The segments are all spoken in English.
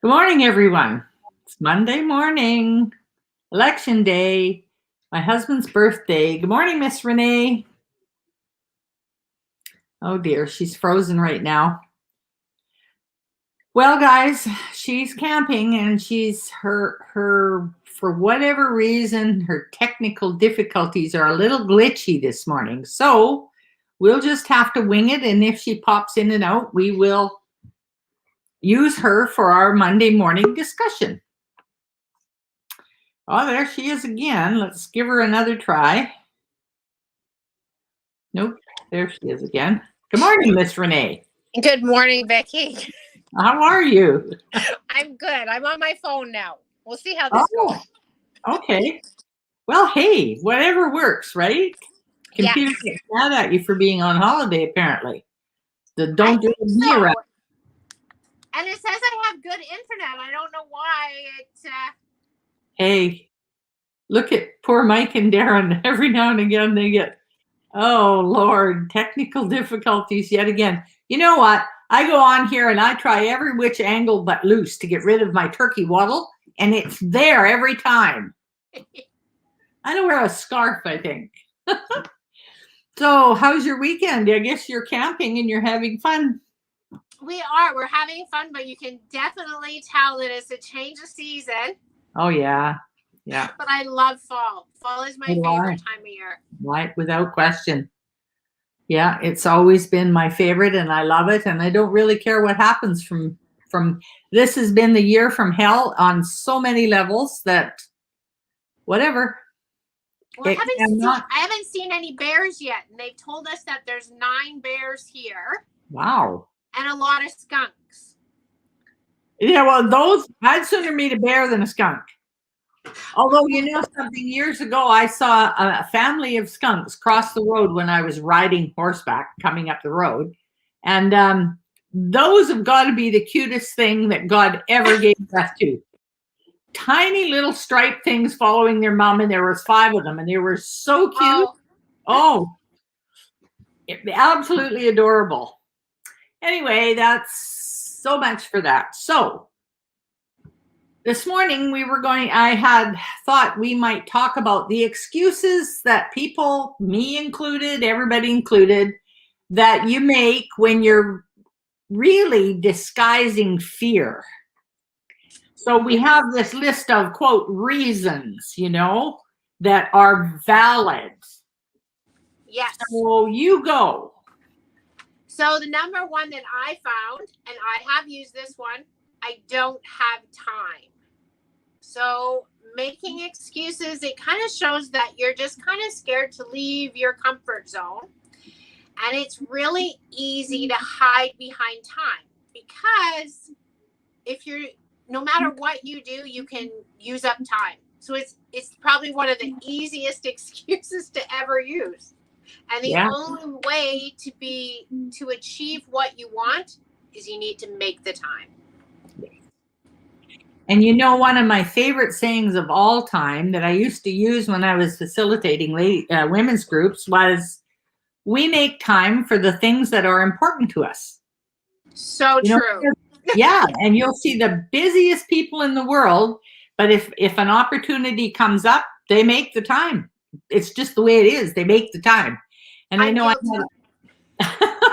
Good morning, everyone. It's Monday morning, election day, my husband's birthday. Good morning, Miss Renee. Oh dear, she's frozen right now. Well, guys, she's camping and she's her for whatever reason, her technical difficulties are a little glitchy this morning. So we'll just have to wing it. And if she pops in and out, we will use her for our Monday morning discussion. Oh, there she is again. Let's give her another try. Nope, there she is again. Good morning, Miss Renee. Good morning, Becky. How are you? I'm good. I'm on my phone now. We'll see how this goes. Okay. Well, hey, whatever works, right? Computer Yes. gets mad at you for being on holiday, apparently. Don't do me so. around. And it says I have good internet. I don't know why it's. Hey, look at poor Mike and Darren. Every now and again they get, oh Lord, technical difficulties yet again. You know what? I go on here and I try every which angle but loose to get rid of my turkey waddle, and it's there every time. I don't wear a scarf, I think. So, how's your weekend? I guess you're camping and you're having fun. We are. We're having fun, but you can definitely tell that it's a change of season. Oh, yeah. Yeah. But I love fall. Fall is my favorite time of year. Right, without question. Yeah, it's always been my favorite and I love it. And I don't really care what happens from this has been the year from hell on so many levels that whatever. Well, I haven't seen any bears yet. And they've told us that there's 9 bears here. Wow. And a lot of skunks. Yeah, well, I'd sooner meet a bear than a skunk. Although, you know something, years ago, I saw a family of skunks cross the road when I was riding horseback coming up the road. And those have got to be the cutest thing that God ever gave us to. Tiny little striped things following their mom, and there was 5 of them, and they were so cute. Absolutely adorable. Anyway, that's so much for that. So this morning I had thought we might talk about the excuses that people, me included, everybody included, that you make when you're really disguising fear. So we have this list of, quote, reasons, that are valid. Yes. So you go. So the number one that I found, and I have used this one, I don't have time. So making excuses, it kind of shows that you're just kind of scared to leave your comfort zone. And it's really easy to hide behind time because no matter what you do, you can use up time. So it's probably one of the easiest excuses to ever use. And the only way to achieve what you want is you need to make the time. And one of my favorite sayings of all time that I used to use when I was facilitating women's groups was, we make time for the things that are important to us. So true. Yeah, and you'll see the busiest people in the world, but if an opportunity comes up, they make the time. It's just the way it is. They make the time. And I know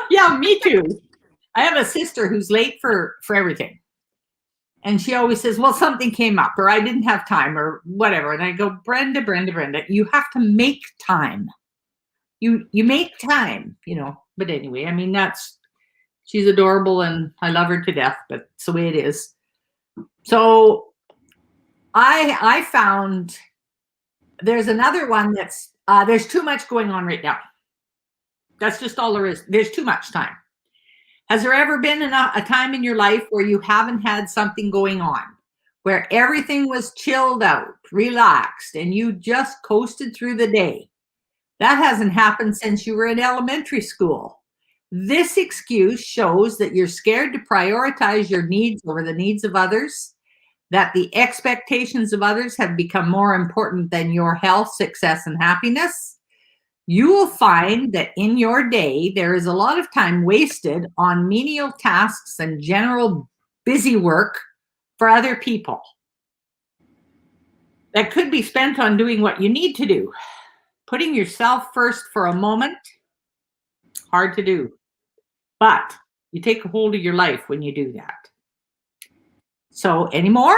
yeah, me too. I have a sister who's late for everything. And she always says, well, something came up or I didn't have time or whatever. And I go, Brenda, you have to make time. You make time, But anyway, I mean, she's adorable and I love her to death, but it's the way it is. So I found there's another one that's, there's too much going on right now. That's just all there is. There's too much time. Has there ever been a time in your life where you haven't had something going on, where everything was chilled out, relaxed, and you just coasted through the day? That hasn't happened since you were in elementary school. This excuse shows that you're scared to prioritize your needs over the needs of others, that the expectations of others have become more important than your health, success, and happiness. You will find that in your day, there is a lot of time wasted on menial tasks and general busy work for other people that could be spent on doing what you need to do. Putting yourself first for a moment, hard to do. But you take a hold of your life when you do that. So, any more?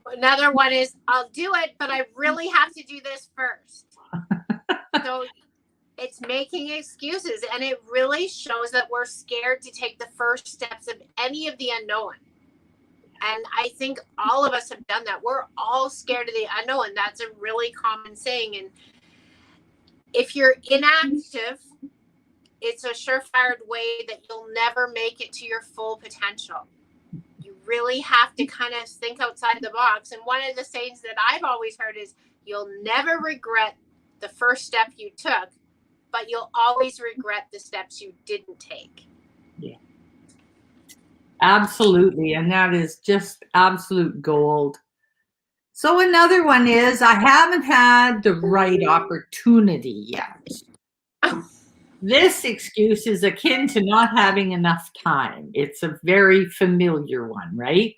Another one is, I'll do it, but I really have to do this first. So it's making excuses, and it really shows that we're scared to take the first steps of any of the unknown. And I think all of us have done that. We're all scared of the unknown. That's a really common saying. And if you're inactive, it's a surefire way that you'll never make it to your full potential. You really have to kind of think outside the box. And one of the sayings that I've always heard is, you'll never regret the first step you took, but you'll always regret the steps you didn't take. Yeah. Absolutely. And that is just absolute gold. So another one is, I haven't had the right opportunity yet. This excuse is akin to not having enough time. It's a very familiar one, right?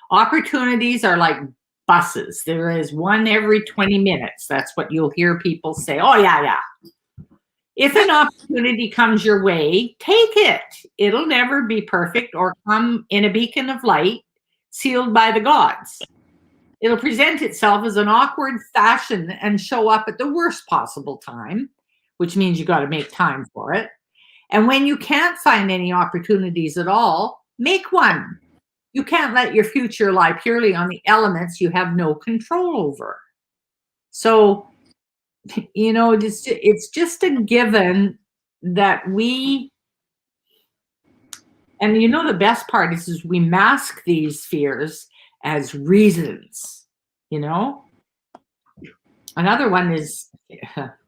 Opportunities are like buses. There is one every 20 minutes. That's what you'll hear people say. Oh, yeah. If an opportunity comes your way, take it. It'll never be perfect or come in a beacon of light sealed by the gods. It'll present itself as an awkward fashion and show up at the worst possible time, which means you got to make time for it. And when you can't find any opportunities at all, make one. You can't let your future lie purely on the elements you have no control over. So, you know, it's just a given that we, and you know, the best part is we mask these fears as reasons, you know. Another one is,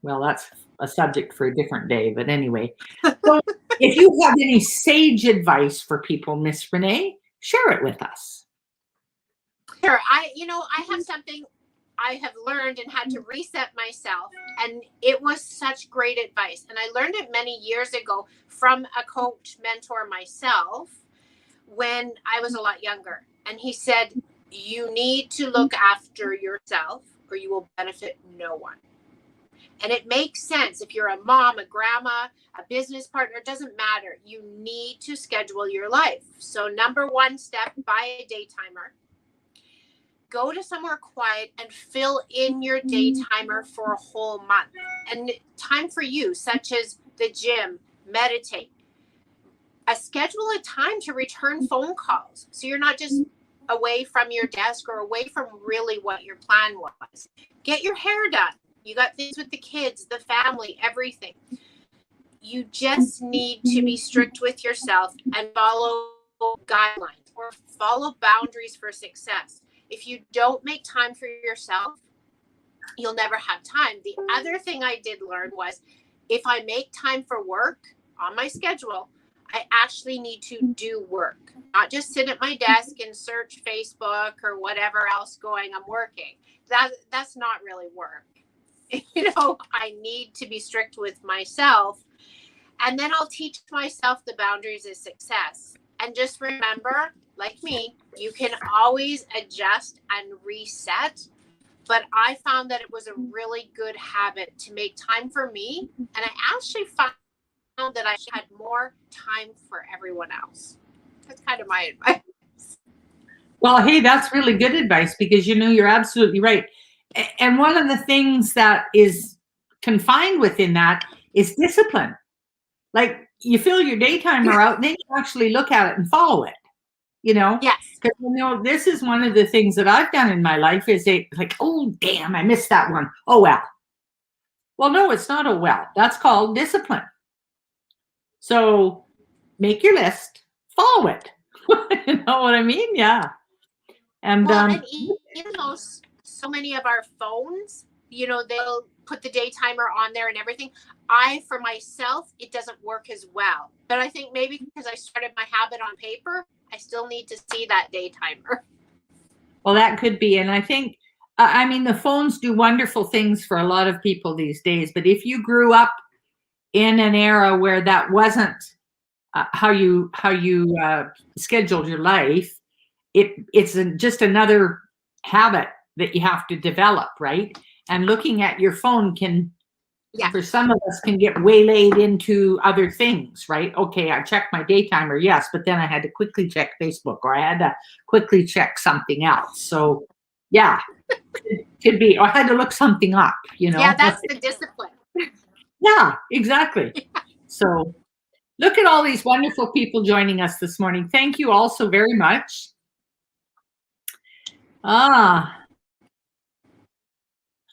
well, that's a subject for a different day, but anyway. So if you have any sage advice for people, Miss Renee, share it with us. Sure. I have something I have learned and had to reset myself, and it was such great advice. And I learned it many years ago from a coach mentor myself when I was a lot younger. And he said, you need to look after yourself or you will benefit no one. And it makes sense. If you're a mom, a grandma, a business partner, it doesn't matter. You need to schedule your life. So number one step, buy a day timer. Go to somewhere quiet and fill in your day timer for a whole month. And time for you, such as the gym, meditate. Schedule a time to return phone calls. So you're not just away from your desk or away from really what your plan was. Get your hair done. You got things with the kids, the family, everything. You just need to be strict with yourself and follow guidelines or follow boundaries for success. If you don't make time for yourself, you'll never have time. The other thing I did learn was, if I make time for work on my schedule, I actually need to do work, not just sit at my desk and search Facebook or whatever else going. I'm working. That's not really work. You know, I need to be strict with myself, and then I'll teach myself the boundaries of success. And just remember, like me, you can always adjust and reset. But I found that it was a really good habit to make time for me. And I actually found that I had more time for everyone else. That's kind of my advice. Well, hey, that's really good advice, because, you know, you're absolutely right. And one of the things that is confined within that is discipline. Like, you fill your day timer out, and then you actually look at it and follow it, you know? Yes. Because, you know, this is one of the things that I've done in my life is like, oh, damn, I missed that one. Oh, well. Well, no, it's not a well. That's called discipline. So make your list, follow it. You know what I mean? Yeah. And, and even though so many of our phones, you know, they'll put the day timer on there and everything. For myself, it doesn't work as well. But I think maybe because I started my habit on paper, I still need to see that day timer. Well, that could be. And I think, I mean, the phones do wonderful things for a lot of people these days. But if you grew up in an era where that wasn't how you scheduled your life, just another habit that you have to develop, right? And looking at your phone can, for some of us, can get waylaid into other things, right? Okay, I checked my day timer, yes, but then I had to quickly check Facebook, or I had to quickly check something else. So yeah, could be, or I had to look something up, Yeah, that's the discipline. Yeah, exactly. So look at all these wonderful people joining us this morning. Thank you all so very much.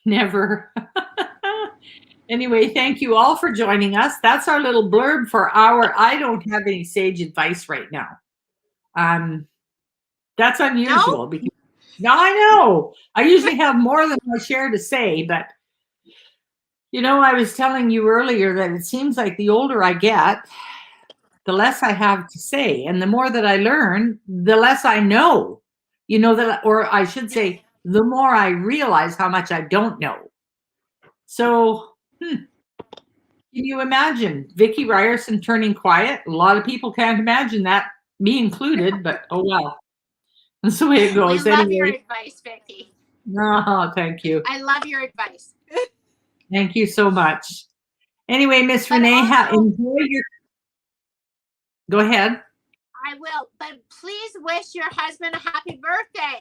Never. Anyway, thank you all for joining us. That's our little blurb for our I don't have any sage advice right now. That's unusual because now I know I usually have more than I share to say, but I was telling you earlier that it seems like the older I get, the less I have to say, and the more that I learn, the less I know. Or I should say, the more I realize how much I don't know. So, can you imagine Vicki Ryerson turning quiet? A lot of people can't imagine that, me included, but oh well. That's the way it goes. We love your advice, Vicki. Oh, thank you. I love your advice. Thank you so much. Anyway, Miss Renee, enjoy your... Go ahead. I will, but please wish your husband a happy birthday.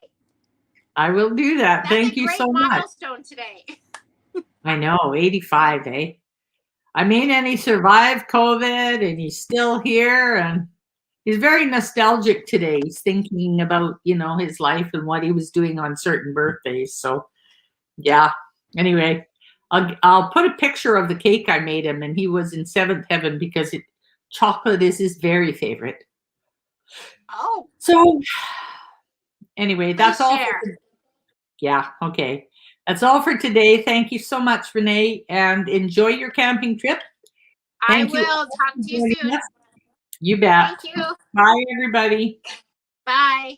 I will do that. Thank you so much. That's a great milestone today. I know, 85, eh? I mean, and he survived COVID, and he's still here, and he's very nostalgic today. He's thinking about, his life and what he was doing on certain birthdays. So, yeah. Anyway, I'll put a picture of the cake I made him, and he was in seventh heaven because chocolate is his very favorite. Oh. So, anyway, that's all. Yeah, okay. That's all for today. Thank you so much, Renee, and enjoy your camping trip. I will talk to you soon. You bet. Thank you. Bye, everybody. Bye.